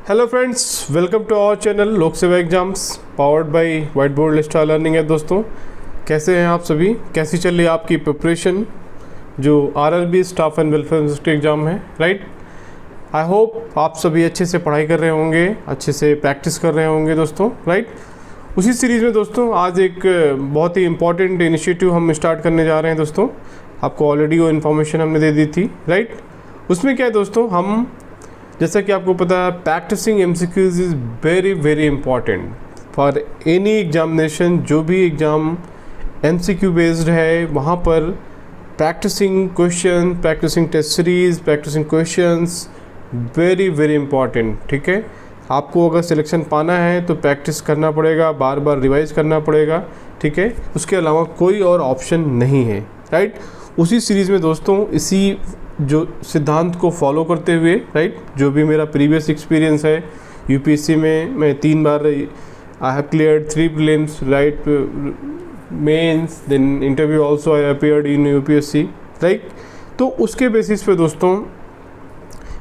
Hello friends, welcome to our channel Lok Seva exams powered by white board star learning है। दोस्तों, कैसे हैं आप सभी? कैसी चल रही है आपकी प्रिपरेशन जो RRB staff and welfare exam है, राइट? आई होप आप सभी अच्छे से पढ़ाई कर रहे होंगे, अच्छे से प्रैक्टिस कर रहे होंगे दोस्तों, राइट? उसी सीरीज़ में दोस्तों आज एक बहुत ही इंपॉर्टेंट इनिशिएटिव हम स्टार्ट करने जा रहे हैं दोस्तों। आपको ऑलरेडी वो इन्फॉर्मेशन हमने दे दी थी, राइट? उसमें क्या है दोस्तों, हम जैसा कि आपको पता है practising MCQs is very very important for any examination. जो भी एग्ज़ाम एमसीक्यू बेस्ड है वहाँ पर practising question, practising test series, practising questions very very important. ठीक है, आपको अगर सिलेक्शन पाना है तो प्रैक्टिस करना पड़ेगा, बार बार रिवाइज करना पड़ेगा। ठीक है, उसके अलावा कोई और ऑप्शन नहीं है, राइट? उसी सीरीज़ में दोस्तों इसी जो सिद्धांत को फॉलो करते हुए, राइट, जो भी मेरा प्रीवियस एक्सपीरियंस है यूपीएससी में, मैं 3 बार I have cleared 3 prelims, right, mains, then interview also I appeared in UPSC, right? तो उसके बेसिस पे दोस्तों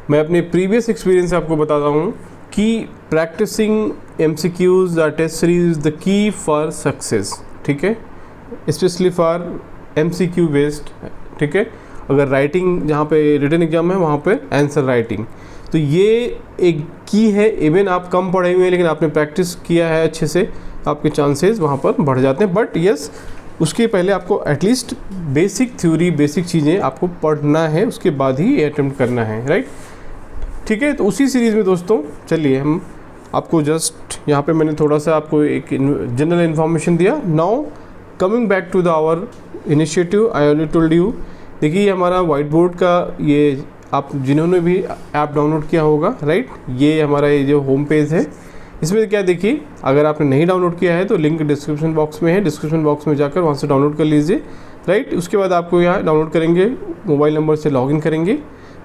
मैं अपने प्रीवियस एक्सपीरियंस से आपको बताता हूँ कि practising MCQs the test series is the key for success. ठीक है, स्पेशली फॉर एमसीक्यू बेस्ड। ठीक है, अगर राइटिंग जहाँ पे रिटन एग्जाम है वहाँ पे आंसर राइटिंग, तो ये एक की है। इवन आप कम पढ़े हुए हैं लेकिन आपने प्रैक्टिस किया है अच्छे से, आपके चांसेस वहाँ पर बढ़ जाते हैं। बट यस, उसके पहले आपको एटलीस्ट बेसिक थ्योरी, बेसिक चीज़ें आपको पढ़ना है, उसके बाद ही अटेम्प्ट करना है, राइट? ठीक है, तो उसी सीरीज़ में दोस्तों चलिए हम आपको जस्ट यहाँ पे मैंने थोड़ा सा आपको एक जनरल इन्फॉर्मेशन दिया। Now coming back to the our initiative, I already told you. देखिए, ये हमारा वाइट बोर्ड का, ये आप जिन्होंने भी ऐप डाउनलोड किया होगा, राइट, ये हमारा ये जो होम पेज है, इसमें क्या देखिए, अगर आपने नहीं डाउनलोड किया है तो लिंक डिस्क्रिप्शन बॉक्स में है, डिस्क्रिप्शन बॉक्स में जाकर वहाँ से डाउनलोड कर लीजिए, राइट? उसके बाद आपको यहाँ डाउनलोड करेंगे, मोबाइल नंबर से लॉगिन करेंगे,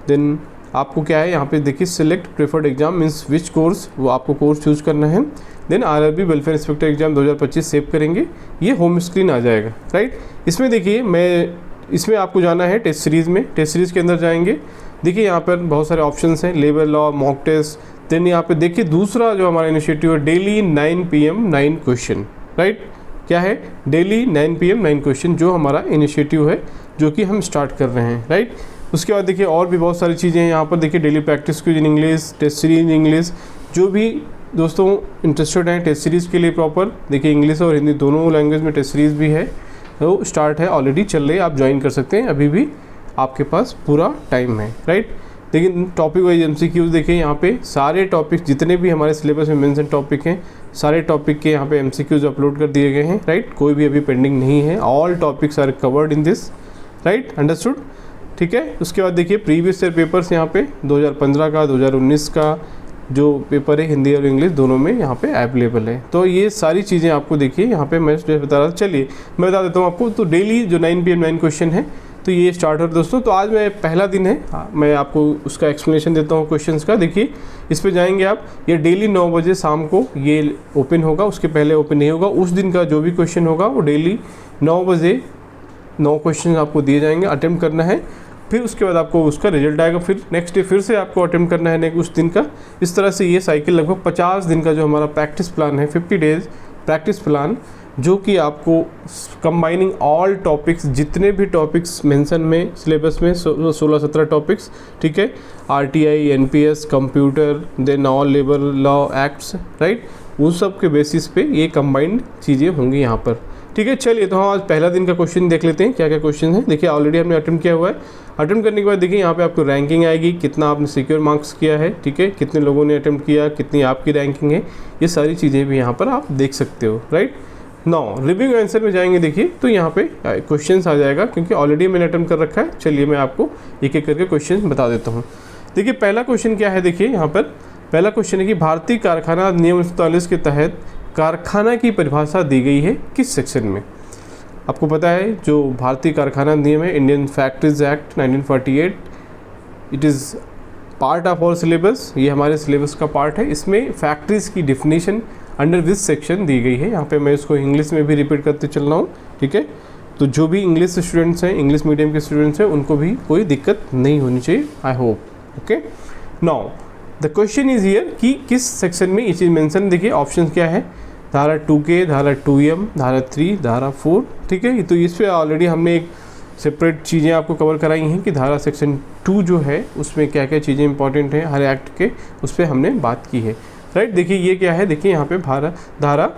देन आपको क्या है यहाँ पे देखिए select preferred exam means which course, वो आपको कोर्स चूज़ करना है। Then RRB welfare inspector exam 2025 save करेंगे, ये होम स्क्रीन आ जाएगा, राइट? इसमें देखिए इसमें आपको जाना है टेस्ट सीरीज़ में। टेस्ट सीरीज़ के अंदर जाएंगे, देखिए यहाँ पर बहुत सारे ऑप्शंस हैं, labour law, mock test. Then यहाँ पे देखिए दूसरा जो हमारा इनिशिएटिव है, डेली 9 PM 9 क्वेश्चन, राइट? क्या है? डेली 9 PM 9 क्वेश्चन, जो हमारा इनिशिएटिव है जो कि हम स्टार्ट कर रहे हैं, राइट? उसके बाद देखिए और भी बहुत सारी चीज़ें हैं यहाँ पर। देखिए daily practice quiz in English, test series in English. जो भी दोस्तों इंटरेस्टेड हैं टेस्ट सीरीज़ के लिए प्रॉपर, देखिए इंग्लिश और हिंदी दोनों लैंग्वेज में टेस्ट सीरीज़ भी है, तो स्टार्ट है, ऑलरेडी चल रही है, आप ज्वाइन कर सकते हैं, अभी भी आपके पास पूरा टाइम है, राइट? लेकिन टॉपिक वाइज एमसीक्यूज देखिए, यहाँ पे सारे टॉपिक जितने भी हमारे सिलेबस में मेंशन टॉपिक हैं, सारे टॉपिक के यहाँ पे एमसीक्यूज अपलोड कर दिए गए हैं, राइट? कोई भी अभी पेंडिंग नहीं है, all topics are covered in this, right? Understood? ठीक है, उसके बाद देखिए प्रीवियस ईयर पेपर्स यहाँ पे 2015 का, 2019 का जो पेपर है हिंदी और इंग्लिश दोनों में यहाँ पे अवेलेबल है। तो ये सारी चीज़ें आपको देखिए यहाँ पे मैं बता रहा था। चलिए मैं बता देता हूँ आपको। तो डेली जो 9 PM 9 क्वेश्चन है, तो ये स्टार्ट हो दोस्तों। तो आज मैं पहला दिन है, मैं आपको उसका एक्सप्लेनेशन देता हूँ क्वेश्चंस का। देखिए इस पर जाएंगे आप, ये डेली 9 बजे शाम को ये ओपन होगा, उसके पहले ओपन नहीं होगा। उस दिन का जो भी क्वेश्चन होगा वो डेली 9 बजे 9 क्वेश्चन आपको दिए जाएंगे, अटेम्प्ट करना है। फिर उसके बाद आपको उसका रिजल्ट आएगा, फिर नेक्स्ट डे फिर से आपको अटेम्प्ट करना है उस दिन का। इस तरह से ये साइकिल लगभग 50 दिन का जो हमारा प्रैक्टिस प्लान है, 50 डेज प्रैक्टिस प्लान, जो कि आपको कंबाइनिंग ऑल टॉपिक्स, जितने भी टॉपिक्स मेंशन में सिलेबस में 16-17 टॉपिक्स, ठीक है, RTI, NPS, computer, then all labour law acts, right, उन सब के बेसिस पे ये कंबाइंड चीज़ें होंगी यहाँ पर। ठीक है, चलिए तो हम आज पहला दिन का क्वेश्चन देख लेते हैं, क्या क्या क्वेश्चन है। देखिए ऑलरेडी हमने अटेम्प्ट किया हुआ है। अटेम्प्ट करने के बाद देखिए यहाँ पे आपको रैंकिंग आएगी, कितना आपने सिक्योर मार्क्स किया है, ठीक है, कितने लोगों ने अटेम्प्ट किया, कितनी आपकी रैंकिंग है, ये सारी चीज़ें भी यहाँ पर आप देख सकते हो, राइट? नाउ रिव्यू आंसर में जाएंगे, देखिए तो यहाँ पे क्वेश्चन आ जाएगा, क्योंकि ऑलरेडी मैंने अटेम्प्ट कर रखा है। चलिए मैं आपको एक एक करके क्वेश्चन बता देता हूँ। देखिए पहला क्वेश्चन क्या है, देखिए यहाँ पर पहला क्वेश्चन है कि भारतीय कारखाना नियम 47 के तहत कारखाना की परिभाषा दी गई है किस सेक्शन में? आपको पता है जो भारतीय कारखाना नियम है, Indian factories act 1948, it is part of our syllabus, ये हमारे सिलेबस का पार्ट है। इसमें फैक्ट्रीज की डिफिनीशन अंडर विच सेक्शन दी गई है। यहाँ पे मैं इसको इंग्लिश में भी रिपीट करते चल रहा हूँ, ठीक है? तो जो भी इंग्लिश स्टूडेंट्स हैं, इंग्लिश मीडियम के स्टूडेंट्स हैं, उनको भी कोई दिक्कत नहीं होनी चाहिए, I hope. Okay, now the question is here कि किस सेक्शन में ये चीज़ मेंशन, देखिए ऑप्शन क्या है, धारा 2K, धारा 2M, धारा 3, धारा 4, ठीक है। तो इस पर ऑलरेडी हमने एक सेपरेट चीज़ें आपको कवर कराई हैं कि धारा सेक्शन 2 जो है उसमें क्या क्या चीज़ें इंपॉर्टेंट हैं हर एक्ट के, उस पर हमने बात की है, राइट। देखिए ये क्या है, देखिए यहाँ पे धारा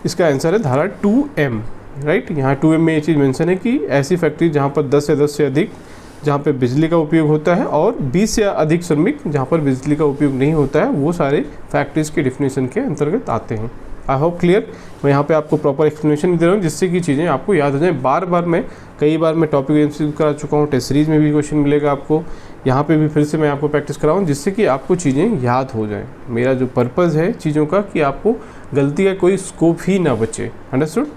इसका आंसर है धारा 2M, राइट। यहाँ 2M में ये चीज़ मेंशन है कि ऐसी फैक्ट्री जहाँ पर 10 से अधिक जहाँ पे बिजली का उपयोग होता है और 20 या अधिक श्रमिक जहाँ पर बिजली का उपयोग नहीं होता है, वो सारे फैक्ट्रीज़ के डिफिनेशन के अंतर्गत आते हैं। I hope clear. मैं यहाँ पे आपको प्रॉपर एक्सप्लेनेशन दे रहा हूँ जिससे कि चीज़ें आपको याद हो जाएं। बार बार मैं कई बार मैं टॉपिक एमसीक्यू करा चुका हूँ, टेस्ट सीरीज़ में भी क्वेश्चन मिलेगा आपको, यहाँ पे भी फिर से मैं आपको प्रैक्टिस कराऊँ जिससे कि आपको चीज़ें याद हो जाएं। मेरा जो पर्पज़ है चीज़ों का कि आपको गलती का कोई स्कोप ही ना बचे, अंडरस्टूड।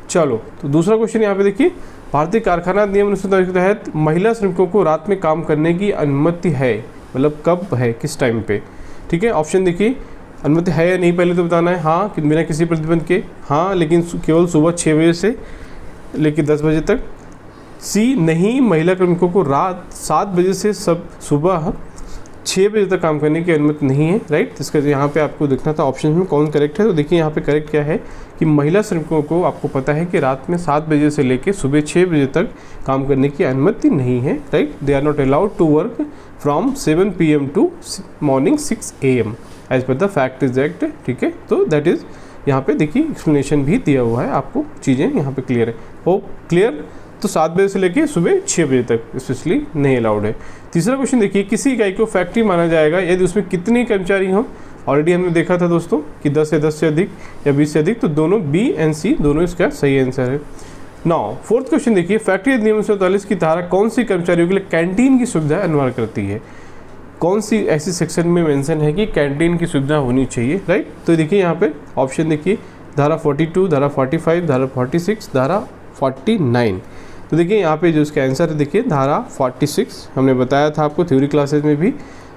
चलो तो दूसरा क्वेश्चन यहाँ पे देखिए, भारतीय कारखाना नियम 1947 के तहत महिला श्रमिकों को रात में काम करने की अनुमति है, मतलब कब है, किस टाइम पे, ठीक है। ऑप्शन देखिए, अनुमति है या नहीं पहले तो बताना है, हाँ कि बिना किसी प्रतिबंध के, हाँ लेकिन केवल सुबह 6 बजे से लेकर 10 बजे तक, सी नहीं महिला कार्मिकों को रात 7 बजे से सुबह 6 बजे तक काम करने की अनुमति नहीं है, राइट। इसका यहाँ पे आपको देखना था ऑप्शन में कौन करेक्ट है। तो देखिए यहाँ पे करेक्ट क्या है कि महिला श्रमिकों को आपको पता है कि रात में 7 बजे से लेकर सुबह 6 बजे तक काम करने की अनुमति नहीं है, right. They are not allowed to work from 7 PM to morning 6 AM as per the factories act, ठीक है। तो दैट इज़ यहाँ पे देखिए एक्सप्लेनेशन भी दिया हुआ है, आपको चीज़ें यहाँ पे क्लियर है। Hope clear. तो 7 बजे से लेके सुबह 6 बजे तक स्पेशली नहीं अलाउड है। तीसरा क्वेश्चन देखिए, किसी इकाई को फैक्ट्री माना जाएगा यदि उसमें कितने कर्मचारी हों। ऑलरेडी हमने देखा था दोस्तों कि 10 से अधिक या 20 से अधिक, तो दोनों B एंड C दोनों इसका सही आंसर है। नाउ फोर्थ क्वेश्चन देखिए, फैक्ट्री अधिनियम 1947 की धारा कौन सी कर्मचारियों के लिए कैंटीन की सुविधा अनिवार्य करती है। कौन सी ऐसी सेक्शन में मेंशन है कि कैंटीन की सुविधा होनी चाहिए, राइट। तो देखिए यहाँ पे ऑप्शन देखिए, धारा 42, धारा 45, धारा 46, धारा 49। तो देखिए यहाँ पे जो इसका आंसर है देखिए धारा 46, हमने बताया था आपको थ्योरी क्लासेस में भी,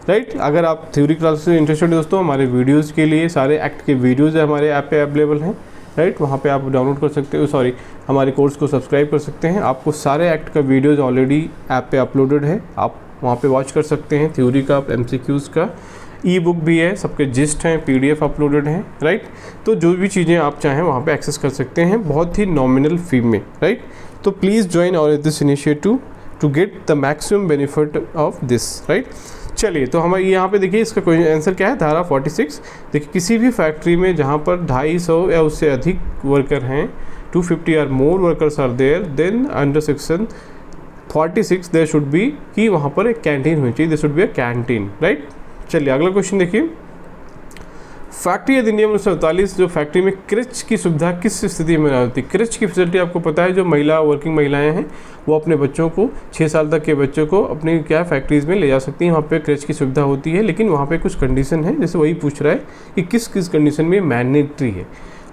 राइट। अगर आप थ्योरी क्लासेस में इंटरेस्टेड है दोस्तों, हमारे वीडियोस के लिए सारे एक्ट के वीडियोस हमारे ऐप पे अवेलेबल हैं, राइट। वहाँ पे आप डाउनलोड कर सकते हो, सॉरी हमारे कोर्स को सब्सक्राइब कर सकते हैं। आपको सारे एक्ट का वीडियोज़ ऑलरेडी ऐप पे अपलोडेड है, आप वहाँ पे वॉच कर सकते हैं। थ्योरी का, MCQs का ई बुक भी है, सबके जिस्ट हैं, PDF अपलोडेड हैं, राइट। तो जो भी चीज़ें आप चाहें वहाँ पे एक्सेस कर सकते हैं बहुत ही नॉमिनल फी में, राइट। तो please join our this initiative to get the maximum benefit of this, right. चलिए तो हमारे यहाँ पे देखिए इसका क्वेश्चन आंसर क्या है, धारा 46। देखिए किसी भी फैक्ट्री में जहाँ पर 250 या उससे अधिक वर्कर हैं, 250 और more workers are there, then under section 46 there should be, कि वहाँ पर एक कैंटीन होनी चाहिए, there should be a canteen, right. चलिए अगला क्वेश्चन देखिए, फैक्ट्री अधिनियम 1947 जो फैक्ट्री में क्रेच की सुविधा किस स्थिति में होती है। क्रेच की फैसिलिटी आपको पता है, जो वर्किंग महिलाएं हैं वो अपने बच्चों को 6 साल तक के बच्चों को अपनी क्या फैक्ट्रीज़ में ले जा सकती हैं, वहाँ पे क्रेच की सुविधा होती है। लेकिन वहाँ पे कुछ कंडीशन है, जैसे वही पूछ रहा है कि किस किस कंडीशन में मैंडेटरी है।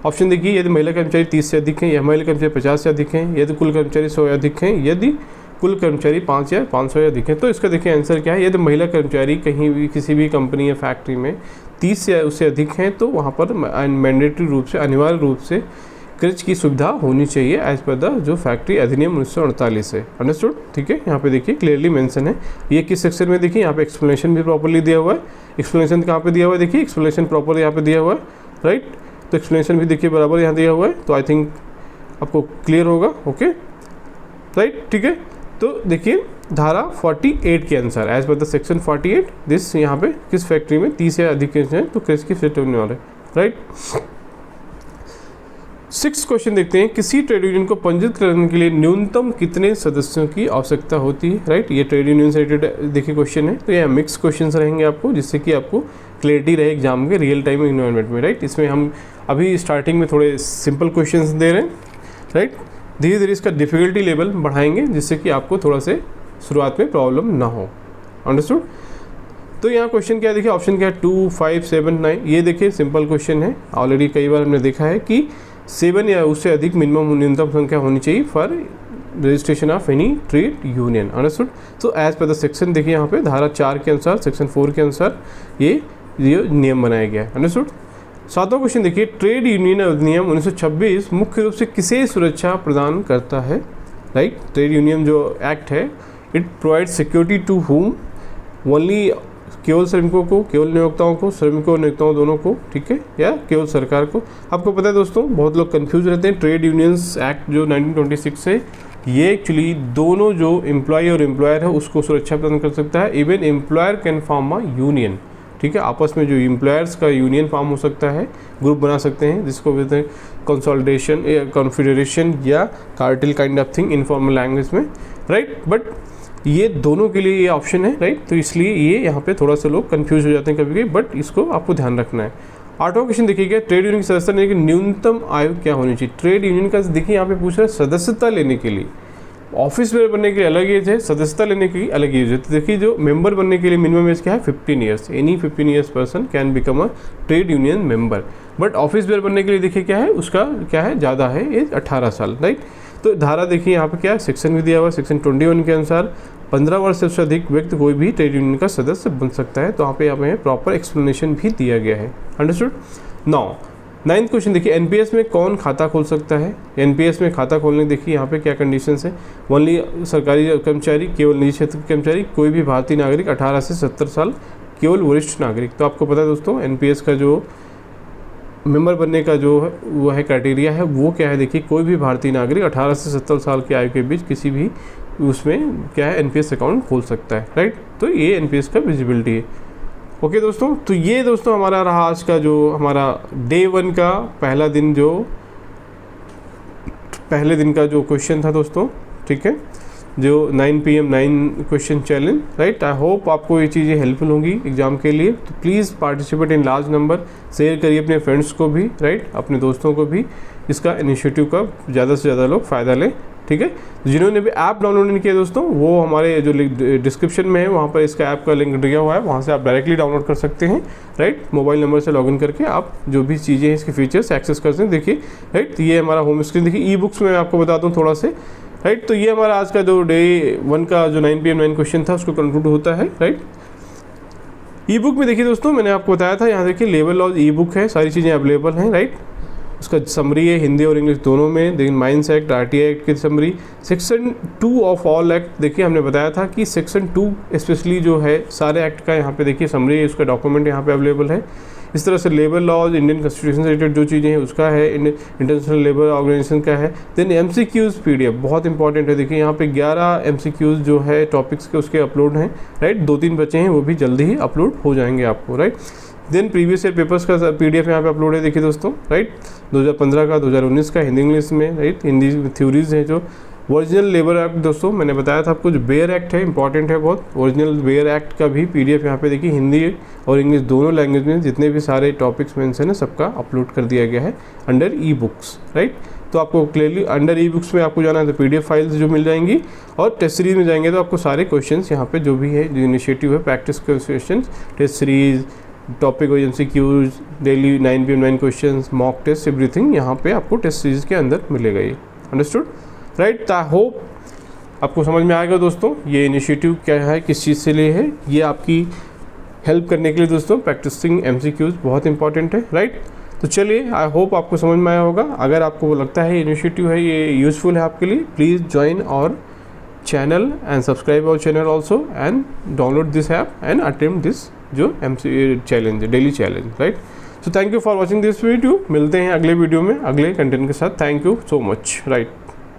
ऑप्शन देखिए, यदि महिला कर्मचारी 30 से अधिक हैं, या महिला कर्मचारी 50 से अधिक हैं, यदि कुल कर्मचारी 100 या अधिक हैं, यदि कुल कर्मचारी 5 या 500 या अधिक हैं। तो इसका देखिए आंसर क्या है, यदि महिला कर्मचारी कहीं भी किसी भी कंपनी या फैक्ट्री में 30 या उससे अधिक हैं तो वहाँ पर मैंडेटरी रूप से, अनिवार्य रूप से क्रेच की सुविधा होनी चाहिए एज पर द जो फैक्ट्री अधिनियम 1948 है, अंडरस्टूड, ठीक है। यहाँ पे देखिए क्लियरली मेंशन है, ये किस सेक्शन में देखिए, यहाँ पे एक्सप्लेनेशन भी प्रॉपरली दिया हुआ है। एक्सप्लेनेशन कहाँ पे दिया हुआ है, देखिए एक्सप्लेनेशन प्रॉपर यहाँ पे दिया हुआ है, राइट। तो एक्सप्लेनेशन भी देखिए बराबर यहाँ दिया हुआ है, तो आई थिंक आपको क्लियर होगा, ओके, राइट, ठीक है। तो देखिए धारा 48 के answer as per the section 48 this, यहाँ पे किस फैक्ट्री में 30 या अधिक हैं तो क्रेच की फैसिलिटी होने वाला है, राइट। 6 क्वेश्चन देखते हैं, किसी ट्रेड यूनियन को पंजीकृत करने के लिए न्यूनतम कितने सदस्यों की आवश्यकता होती है, राइट। ये ट्रेड यूनियन से रिलेटेड देखिए क्वेश्चन है, तो ये मिक्स क्वेश्चन रहेंगे आपको, जिससे कि आपको क्लियरिटी रहे एग्जाम के रियल टाइम इन्वायरमेंट में, राइट। इसमें हम अभी स्टार्टिंग में थोड़े सिंपल क्वेश्चन दे रहे हैं, राइट। धीरे धीरे इसका डिफ़िकल्टी लेवल बढ़ाएंगे, जिससे कि आपको थोड़ा से शुरुआत में प्रॉब्लम ना हो, अंडरस्टूड। तो यहाँ क्वेश्चन क्या है देखिए, ऑप्शन क्या है 2, 5, 7, 9। ये देखिए सिंपल क्वेश्चन है, ऑलरेडी कई बार हमने देखा है कि 7 या उससे अधिक मिनिमम न्यूनतम संख्या होनी चाहिए for registration of any trade union, understood. तो एज पर द सेक्शन देखिए यहाँ पे धारा 4 के अनुसार, सेक्शन 4 के अनुसार ये नियम बनाया गया है, अंडरस्टूड। 7वां क्वेश्चन देखिए, ट्रेड यूनियन अधिनियम 1926 मुख्य रूप से किसे सुरक्षा प्रदान करता है, राइट। ट्रेड यूनियन जो एक्ट है, it provide security to whom, only केवल श्रमिकों को, केवल नियोक्ताओं को, श्रमिकों और नियोक्ताओं दोनों को, ठीक है, या केवल सरकार को। आपको पता है दोस्तों, बहुत लोग कंफ्यूज रहते हैं। ट्रेड यूनियंस एक्ट जो 1926 है, ये एक्चुअली दोनों जो एम्प्लॉय और एम्प्लॉयर है उसको सुरक्षा प्रदान कर सकता है। Even employer can form a union, ठीक है, आपस में जो एम्प्लॉयर्स का यूनियन फॉर्म हो सकता है, ग्रुप बना सकते हैं, जिसको बोलते हैं कंसोलिडेशन या कॉन्फेडरेशन या cartel kind of thing informal language में, राइट। बट ये दोनों के लिए ये ऑप्शन है, राइट। तो इसलिए ये यहाँ पे थोड़ा सा लोग कंफ्यूज हो जाते हैं कभी कभी, बट इसको आपको ध्यान रखना है। 8वां क्वेश्चन देखिएगा, ट्रेड यूनियन की सदस्यता लेने की न्यूनतम आयु क्या होनी चाहिए। ट्रेड यूनियन का देखिए यहाँ पे पूछ रहा है सदस्यता लेने के लिए, ऑफिस में बनने के लिए अलग एज है, सदस्यता लेने की अलग एज है। तो देखिए जो मेंबर बनने के लिए मिनिमम एज क्या है, 15 years. Any 15 years person can become a trade union member. But office where बनने के लिए देखिए क्या है, उसका क्या है, ज़्यादा है एज 18 साल, राइट। तो धारा देखिए यहाँ पे क्या है, सेक्शन भी दिया हुआ है, सेक्शन 21 के अनुसार 15 वर्ष से उससे अधिक व्यक्ति कोई भी ट्रेड यूनियन का सदस्य बन सकता है। तो यहाँ पे हमें प्रॉपर एक्सप्लेनेशन भी दिया गया है। अंडरस्टूड। 9th क्वेश्चन देखिए, एनपीएस में कौन खाता खोल सकता है। एनपीएस में खाता खोलने देखिए यहाँ पे क्या कंडीशंस है। ओनली सरकारी कर्मचारी, केवल निजी क्षेत्र के कर्मचारी, कोई भी भारतीय नागरिक 18 से 70 साल, केवल वरिष्ठ नागरिक। तो आपको पता है दोस्तों, एनपीएस का जो मेंबर बनने का जो है वो है क्राइटेरिया है, वो क्या है देखिए, कोई भी भारतीय नागरिक 18 से 70 साल की आयु के बीच किसी भी उसमें क्या है एनपीएस अकाउंट खोल सकता है, राइट। तो ये एनपीएस का विजिबिलिटी है। ओके दोस्तों, तो ये दोस्तों हमारा रहा आज का जो हमारा डे 1 का पहले दिन का जो क्वेश्चन था दोस्तों, ठीक है, जो 9 PM 9 question challenge, right. I hope आपको ये चीज़ें हेल्पफुल होंगी एग्जाम के लिए। तो please participate in large number, share करिए अपने फ्रेंड्स को भी, राइट, अपने दोस्तों को भी इसका इनिशिएटिव का ज़्यादा से ज़्यादा लोग फ़ायदा लें, ठीक है। जिन्होंने भी ऐप डाउनलोड नहीं किया दोस्तों, वो हमारे जो डिस्क्रिप्शन में है वहाँ पर इसका ऐप का लिंक दिया हुआ है, वहाँ से आप डायरेक्टली डाउनलोड कर सकते हैं, राइट। मोबाइल नंबर से लॉगिन करके आप जो भी चीज़ें हैं इसके फीचर्स एक्सेस कर सकते हैं। देखिए, राइट, ये हमारा होम स्क्रीन देखिए। ई बुक्स में आपको बता दूँ थोड़ा से, राइट। तो ये हमारा आज का जो डे 1 का जो 9 PM 9 क्वेश्चन था उसको कंक्लूड होता है, राइट। ई बुक में देखिए दोस्तों, मैंने आपको बताया था, यहाँ देखिए लेबर लॉज ई बुक है, सारी चीज़ें अवेलेबल हैं, राइट। उसका समरी है हिंदी और इंग्लिश दोनों में। लेकिन माइंस एक्ट, आरटीआई एक्ट की summary, section 2 of all act देखिए, हमने बताया था कि सेक्शन 2 स्पेशली जो है सारे एक्ट का यहाँ पे देखिए समरी है, उसका डॉक्यूमेंट यहाँ पे अवेलेबल है। इस तरह से लेबर लॉज, इंडियन कॉन्स्टिट्यूशन से रिलेटेड जो चीज़ें हैं उसका है, इंटरनेशनल लेबर ऑर्गेनाइजेशन का है। देन एमसीक्यूज़ पीडीएफ बहुत इंपॉर्टेंट है। देखिए यहाँ पे 11 एमसीक्यूज़ जो है टॉपिक्स के उसके अपलोड हैं, राइट। 2-3 बचे हैं, वो भी जल्दी ही अपलोड हो जाएंगे आपको, right. Then previous year papers का पीडीएफ यहाँ पे अपलोड है, देखिए दोस्तों, राइट। 2015 का, 2019 का, हिंदी इंग्लिश में, राइट। हिंदी थ्योरीज हैं जो ओरिजिनल लेबर एक्ट दोस्तों मैंने बताया था आपको, जो बेयर एक्ट है इंपॉर्टेंट है बहुत। ओरिजिनल बेयर एक्ट का भी पीडीएफ यहाँ पे देखिए हिंदी और इंग्लिश दोनों लैंग्वेज में जितने भी सारे टॉपिक्स मेंशन है सबका अपलोड कर दिया गया है अंडर ई बुक्स, राइट। तो आपको क्लियरली अंडर ई बुक्स में आपको जाना है तो पीडीएफ फाइल्स जो मिल जाएंगी, और टेस्ट सीरीज में जाएंगे तो आपको सारे क्वेश्चंस यहाँ पे जो भी है, जो इनिशिएटिव है practice question, test series, topic और MCQs, daily 9 PM 9 questions, mock test, everything यहाँ पे आपको टेस्ट सीरीज के अंदर मिलेगा। ये अंडरस्टूड, राइट। आई होप आपको समझ में आएगा दोस्तों ये इनिशिएटिव क्या है, किस चीज़ से लिए है। ये आपकी हेल्प करने के लिए दोस्तों प्रैक्टिसिंग एमसीक्यूज बहुत इंपॉर्टेंट है, राइट। तो चलिए, आई होप आपको समझ में आया होगा। अगर आपको लगता है ये इनिशिएटिव है, ये यूज़फुल है आपके लिए, please join our channel and subscribe our channel also and download this app and attempt this जो MC challenge, daily challenge, right. So thank you for watching this video. मिलते हैं अगले वीडियो में अगले कंटेंट के साथ। Thank you so much, right.